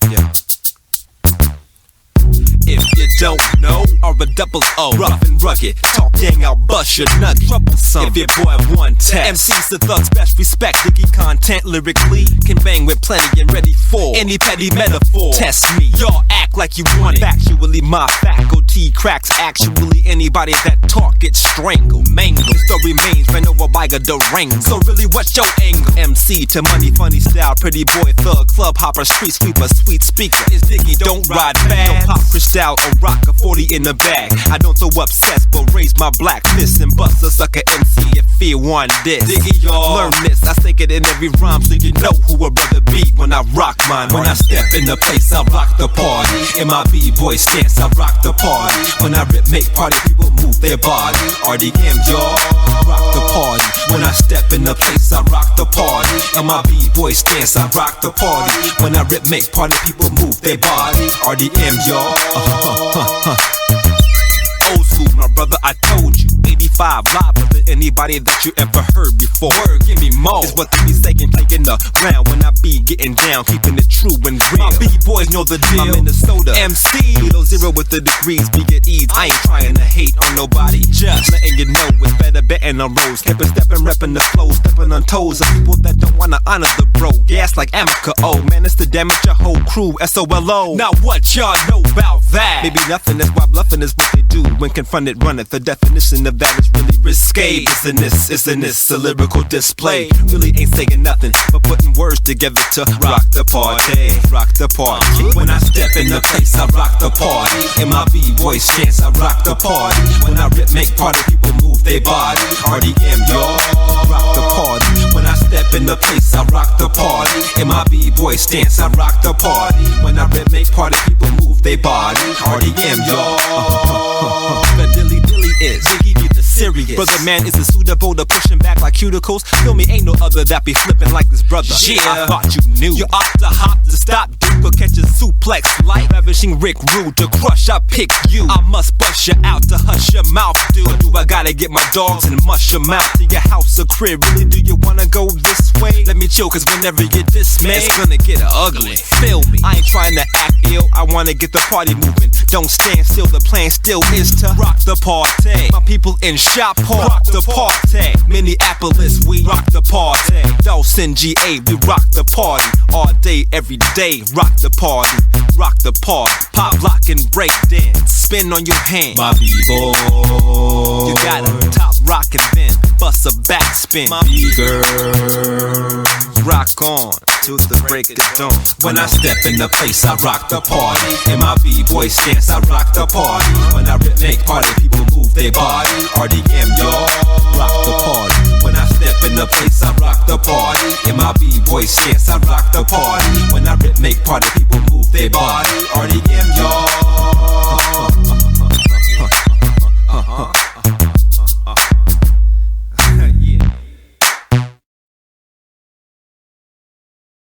Yeah. If you don't know, or a double O, rough and rugged, talk gang, I'll bust your nugget. Troublesome, if your boy one test. MC's the thugs, best respect, diggy content lyrically, can bang with plenty and ready for any petty metaphor. Test me, y'all act like you want it. Factually, my faculty cracks. Actually, anybody that talk gets strangled, mangled. The story remains ran over by a Durango. So really, what's your angle? MC to money, funny style, pretty boy, thug, club hopper, street sweeper, sweet speaker. Is diggy, don't ride fast. Don't pop crystal or rock a 40 in the bag. I don't throw up sets, but raise my black fist and bust a sucker MC if fear one this. Diggy, y'all learn this. I think it in every rhyme, so you know who a brother be when I rock mine. When I step in the place, I rock the party. In my B-boy stance, I rock the party. When I rip, make party people move their body. RDM, y'all rock the party. When I step in the place, I rock the party. In my B-boy stance, I rock the party. When I rip, make party people move their body. RDM, y'all. Old school, my brother, I told you. 85 live, brother, anybody that you ever heard before. Word, give me more. It's what they be saying, taking the ground when I be getting down, keeping it true and real. My B-boys know the deal. I'm Minnesota MC, below zero with the degrees, be at ease. I ain't trying to hate on nobody, just letting you know it's better betting on roads. Kept stepping, repping the flow, stepping on toes of people that don't wanna honor the bro. Gas like Amica, oh man, it's to damage your whole crew, SOLO. Now what y'all know about that? Maybe nothing, that's why bluffing is what they do. When confronted, run it. The definition of that is really risque. Isn't this a lyrical display? Really ain't saying nothing, but putting words together to rock the party. Rock the party. When I step in the place, I rock the party. In my B-boy stance, I rock the party. When I rip, make party people move their body. RDM, y'all rock the party. When I step in the place, I rock the party. In my B-boy stance, I rock the party. When I rip, make party people move their body. RDM, y'all. The dilly is Ziggy be the serious. Brother man is a suitable to pushing back like cuticles. Feel me, ain't no other that be flipping like this brother. Yeah, I thought you knew. You opt to hop to stop, dude, or catch a suplex like ravishing Rick Rude to crush. I pick you. I must bust you out to hush your mouth, dude. Or do I gotta get my dogs and mush them out to your house or crib? Really, do you wanna go this way? Let me chill, cause whenever you're dismayed, it's gonna get ugly. Feel me? I ain't trying to act ill. I wanna get the party moving. Don't stand still. The plan still is to rock the party. My people in Shop rock the party. Minneapolis, we rock the party. Dawson, GA, we rock the party. All day, every day, rock the party. Rock the party. Pop, lock, and break dance. Spin on your hand. My people, you gotta top rock and then bust a back spin. My girl, rock on till the break of dawn. When I step in the place, I rock the party. In my B-boy stance, I rock the party. When I rip, make party people move their body. RDM, y'all rock the party. When I step in the place, I rock the party. In my B-boy stance, I rock the party. When I rip, make party people move their body. RDM.